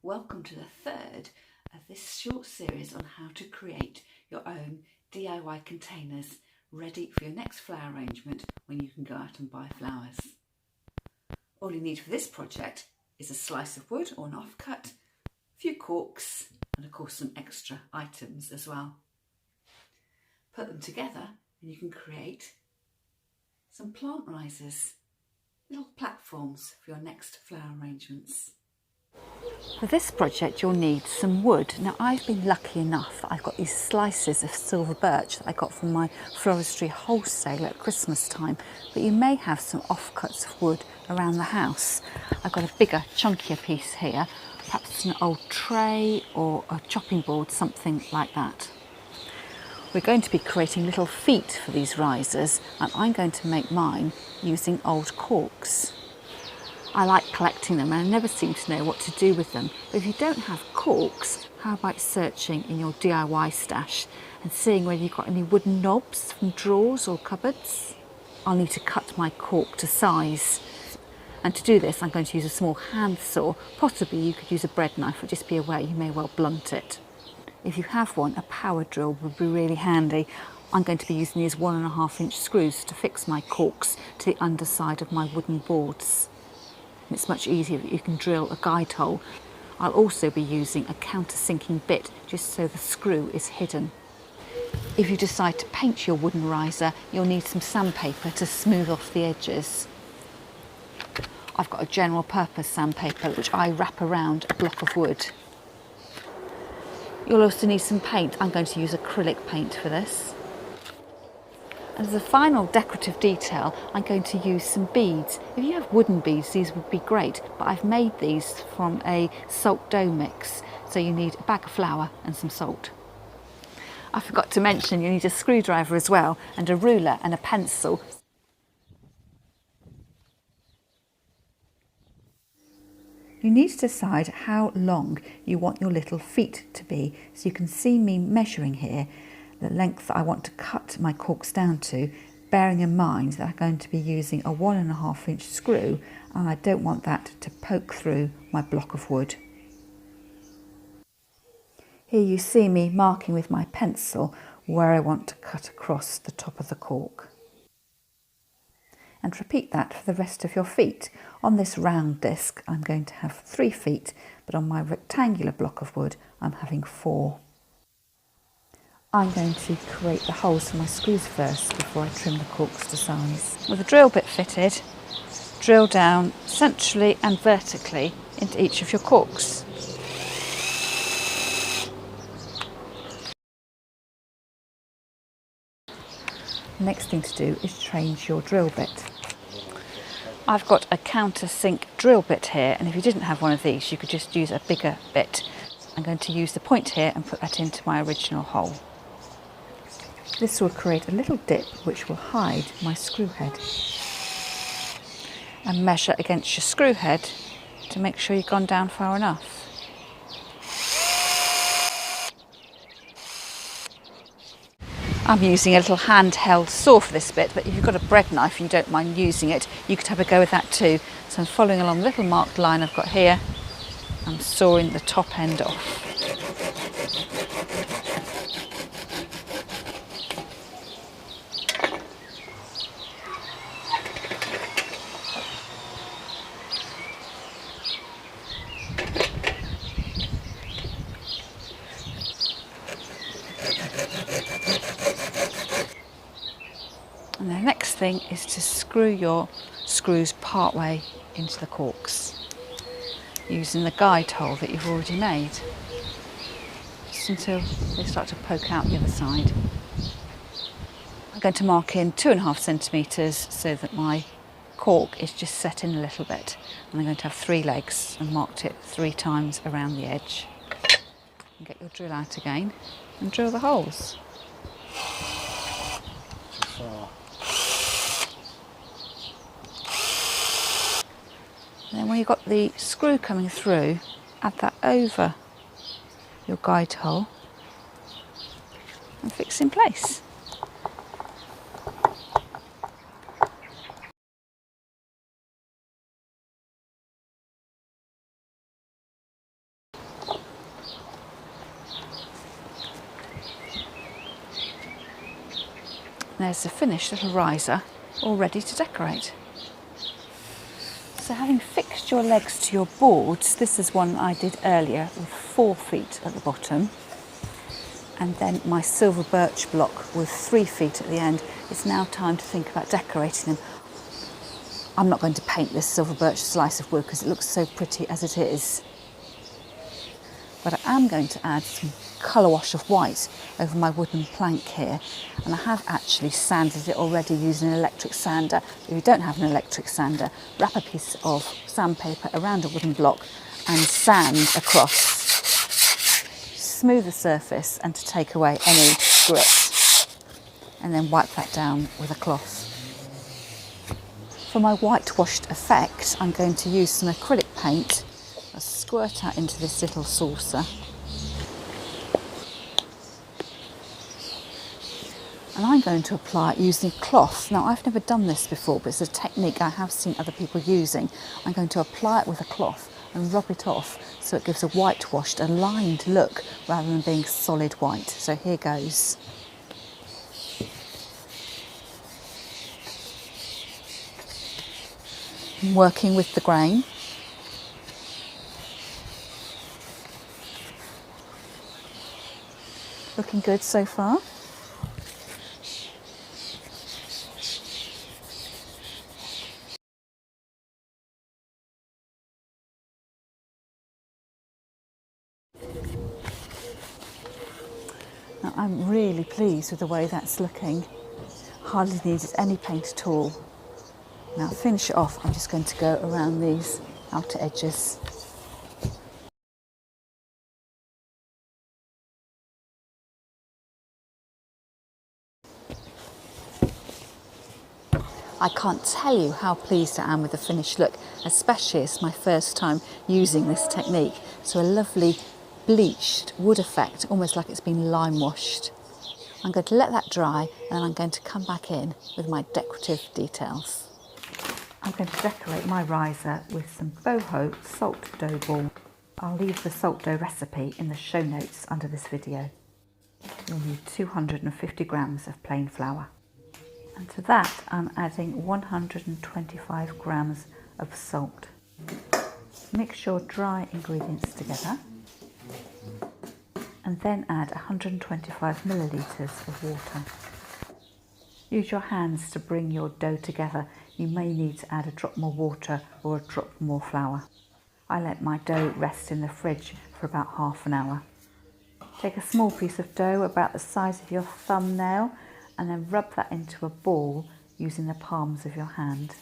Welcome to the third of this short series on how to create your own DIY containers ready for your next flower arrangement when you can go out and buy flowers. All you need for this project is a slice of wood or an offcut, a few corks and of course some extra items as well. Put them together and you can create some plant risers, little platforms for your next flower arrangements. For this project you'll need some wood. Now I've been lucky enough that I've got these slices of silver birch that I got from my floristry wholesaler at Christmas time, but you may have some offcuts of wood around the house. I've got a bigger, chunkier piece here, perhaps an old tray or a chopping board, something like that. We're going to be creating little feet for these risers and I'm going to make mine using old corks. I like collecting them and I never seem to know what to do with them. But if you don't have corks, how about searching in your DIY stash and seeing whether you've got any wooden knobs from drawers or cupboards? I'll need to cut my cork to size. And to do this, I'm going to use a small hand saw. Possibly you could use a bread knife, but just be aware you may well blunt it. If you have one, a power drill would be really handy. I'm going to be using these 1.5-inch screws to fix my corks to the underside of my wooden boards. It's much easier that you can drill a guide hole. I'll also be using a countersinking bit just so the screw is hidden. If you decide to paint your wooden riser, you'll need some sandpaper to smooth off the edges. I've got a general purpose sandpaper which I wrap around a block of wood. You'll also need some paint. I'm going to use acrylic paint for this. And as a final decorative detail, I'm going to use some beads. If you have wooden beads, these would be great, but I've made these from a salt dough mix. So you need a bag of flour and some salt. I forgot to mention you need a screwdriver as well, and a ruler and a pencil. You need to decide how long you want your little feet to be. So you can see me measuring here the length that I want to cut my corks down to, bearing in mind that I'm going to be using a 1.5-inch screw and I don't want that to poke through my block of wood. Here you see me marking with my pencil where I want to cut across the top of the cork. And repeat that for the rest of your feet. On this round disc I'm going to have 3 feet, but on my rectangular block of wood I'm having 4. I'm going to create the holes for my screws first before I trim the corks to size. With the drill bit fitted, drill down centrally and vertically into each of your corks. The next thing to do is change your drill bit. I've got a countersink drill bit here, and if you didn't have one of these you could just use a bigger bit. I'm going to use the point here and put that into my original hole. This will create a little dip which will hide my screw head. And measure against your screw head to make sure you've gone down far enough. I'm using a little handheld saw for this bit, but if you've got a bread knife and you don't mind using it, you could have a go with that too. So I'm following along the little marked line I've got here. I'm sawing the top end off. And the next thing is to screw your screws part way into the corks using the guide hole that you've already made, just until they start to poke out the other side. I'm going to mark in 2.5 centimetres so that my cork is just set in a little bit, and I'm going to have 3 legs and marked it 3 times around the edge. And get your drill out again and drill the holes. And then when you've got the screw coming through, add that over your guide hole and fix in place. there's a finished little riser all ready to decorate. So having fixed your legs to your boards, this is one I did earlier with 4 feet at the bottom, and then my silver birch block with 3 feet at the end. It's now time to think about decorating them. I'm not going to paint this silver birch slice of wood because it looks so pretty as it is, but I am going to add some colour wash of white over my wooden plank here, and I have actually sanded it already using an electric sander. If you don't have an electric sander, wrap a piece of sandpaper around a wooden block and sand across. Smooth the surface and to take away any grit, and then wipe that down with a cloth. For my whitewashed effect, I'm going to use some acrylic paint. I'll squirt out into this little saucer. And I'm going to apply it using a cloth. Now, I've never done this before, but it's a technique I have seen other people using. I'm going to apply it with a cloth and rub it off so it gives a whitewashed, a lined look rather than being solid white. So here goes. I'm working with the grain. Looking good so far. Now, I'm really pleased with the way that's looking. Hardly needed any paint at all. Now, to finish it off, I'm just going to go around these outer edges. I can't tell you how pleased I am with the finished look, especially it's my first time using this technique. So a lovely bleached wood effect, almost like it's been lime washed. I'm going to let that dry, and then I'm going to come back in with my decorative details. I'm going to decorate my riser with some boho salt dough ball. I'll leave the salt dough recipe in the show notes under this video. You'll need 250 grams of plain flour. And to that I'm adding 125 grams of salt. Mix your dry ingredients together and then add 125 millilitres of water. Use your hands to bring your dough together. You may need to add a drop more water or a drop more flour. I let my dough rest in the fridge for about half an hour. Take a small piece of dough about the size of your thumbnail and then rub that into a ball using the palms of your hand.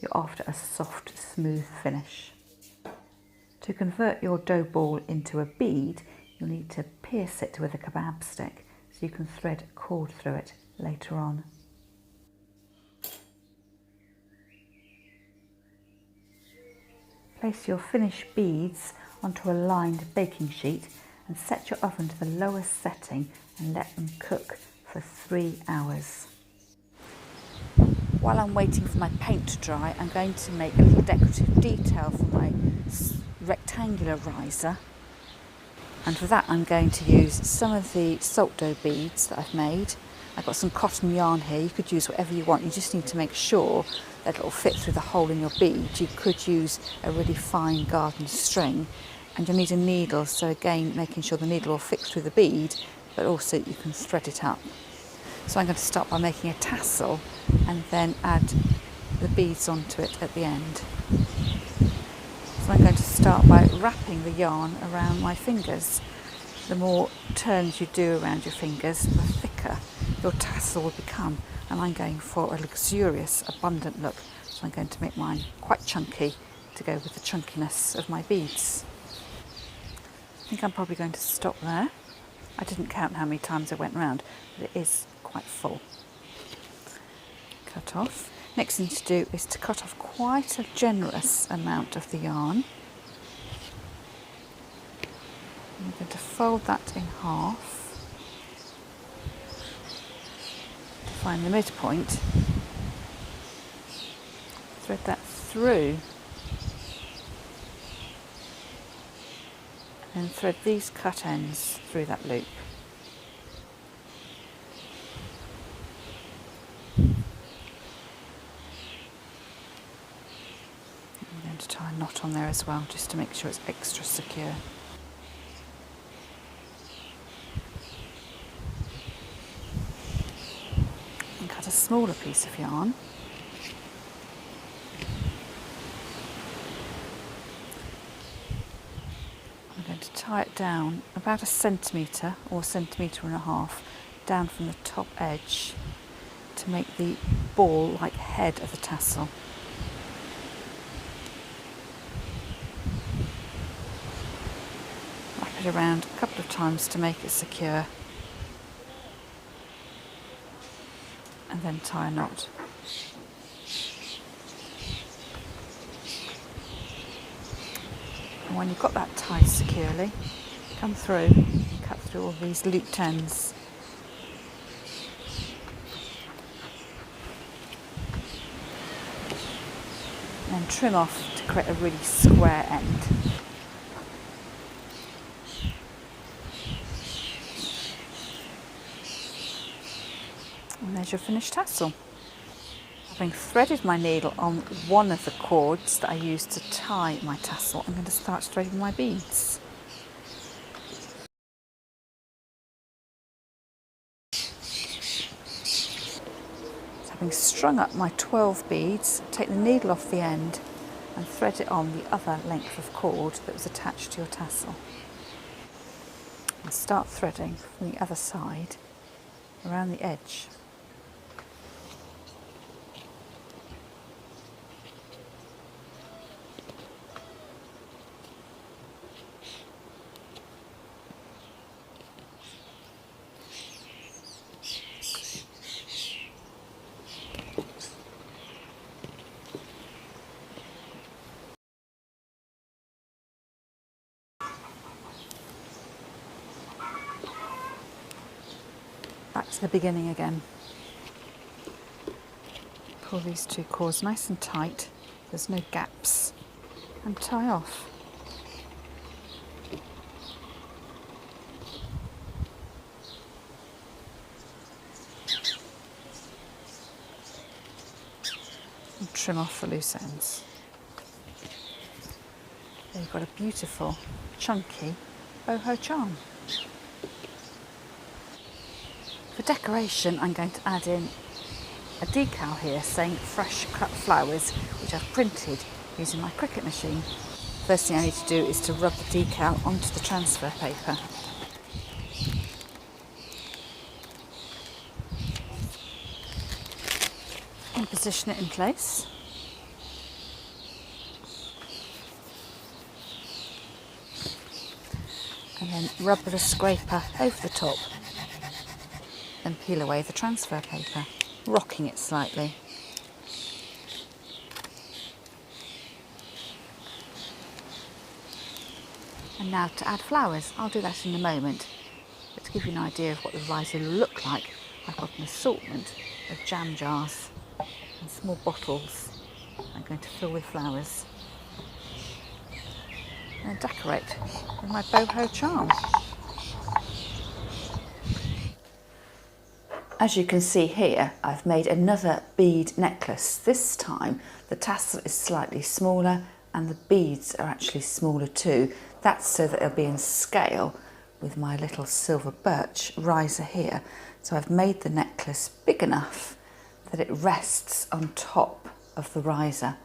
You're after a soft, smooth finish. To convert your dough ball into a bead, you'll need to pierce it with a kebab stick so you can thread a cord through it later on. Place your finished beads onto a lined baking sheet and set your oven to the lowest setting and let them cook for 3 hours. While I'm waiting for my paint to dry, I'm going to make a little decorative detail for my rectangular riser, and for that I'm going to use some of the salt dough beads that I've made. I've got some cotton yarn here. You could use whatever you want, you just need to make sure that it will fit through the hole in your bead. You could use a really fine garden string, and you'll need a needle, so again making sure the needle will fit through the bead, but also you can thread it up. So I'm going to start by making a tassel and then add the beads onto it at the end. So I'm going to start by wrapping the yarn around my fingers. The more turns you do around your fingers, the thicker your tassel will become, and I'm going for a luxurious, abundant look. So I'm going to make mine quite chunky to go with the chunkiness of my beads. I think I'm probably going to stop there. I didn't count how many times I went round, but it is quite full. Cut off. Next thing to do is to cut off quite a generous amount of the yarn. I'm going to fold that in half to find the midpoint. Thread that through and thread these cut ends through that loop. knot on there as well, just to make sure it's extra secure. And cut a smaller piece of yarn. I'm going to tie it down about 1 centimetre or 1.5 centimetres down from the top edge to make the ball-like head of the tassel. Wrap it around a couple of times to make it secure, and then tie a knot. And when you've got that tied securely, come through, cut through all these looped ends. And then trim off to create a really square end. And there's your finished tassel. Having threaded my needle on one of the cords that I used to tie my tassel, I'm going to start threading my beads. So having strung up my 12 beads, take the needle off the end and thread it on the other length of cord that was attached to your tassel. And start threading from the other side around the edge. Back to the beginning again. Pull these 2 cords nice and tight, there's no gaps, and tie off. And trim off the loose ends. There you've got a beautiful, chunky boho charm. For decoration, I'm going to add in a decal here saying fresh cut flowers, which I've printed using my Cricut machine. First thing I need to do is to rub the decal onto the transfer paper. And position it in place. And then rub with a scraper over the top. Then peel away the transfer paper, rocking it slightly. And now to add flowers. I'll do that in a moment. But to give you an idea of what the riser will look like, I've got an assortment of jam jars and small bottles I'm going to fill with flowers. And decorate with my boho charm. As you can see here, I've made another bead necklace. This time the tassel is slightly smaller and the beads are actually smaller too. That's so that it'll be in scale with my little silver birch riser here. So I've made the necklace big enough that it rests on top of the riser.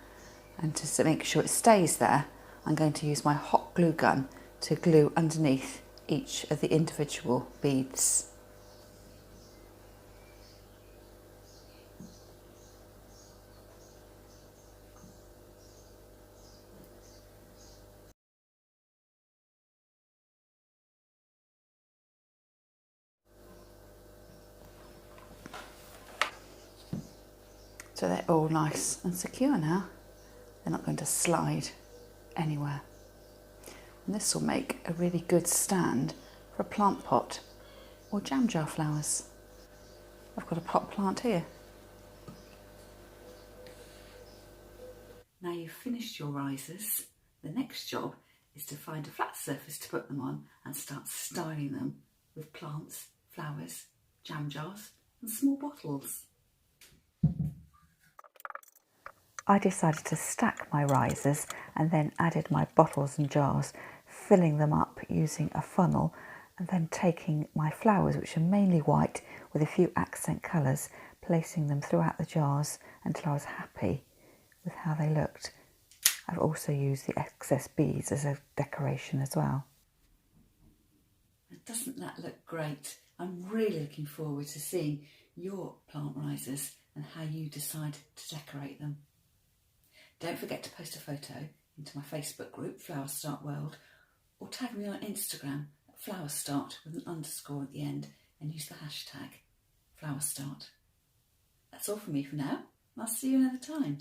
And to make sure it stays there, I'm going to use my hot glue gun to glue underneath each of the individual beads. So they're all nice and secure now. They're not going to slide anywhere. And this will make a really good stand for a plant pot or jam jar flowers. I've got a pot plant here. Now you've finished your risers, the next job is to find a flat surface to put them on and start styling them with plants, flowers, jam jars and small bottles. I decided to stack my risers and then added my bottles and jars, filling them up using a funnel, and then taking my flowers, which are mainly white with a few accent colours, placing them throughout the jars until I was happy with how they looked. I've also used the excess beads as a decoration as well. Doesn't that look great? I'm really looking forward to seeing your plant risers and how you decide to decorate them. Don't forget to post a photo into my Facebook group, Flower Start World, or tag me on Instagram at flowerstart with an underscore at the end and use the hashtag flowerstart. That's all from me for now. I'll see you another time.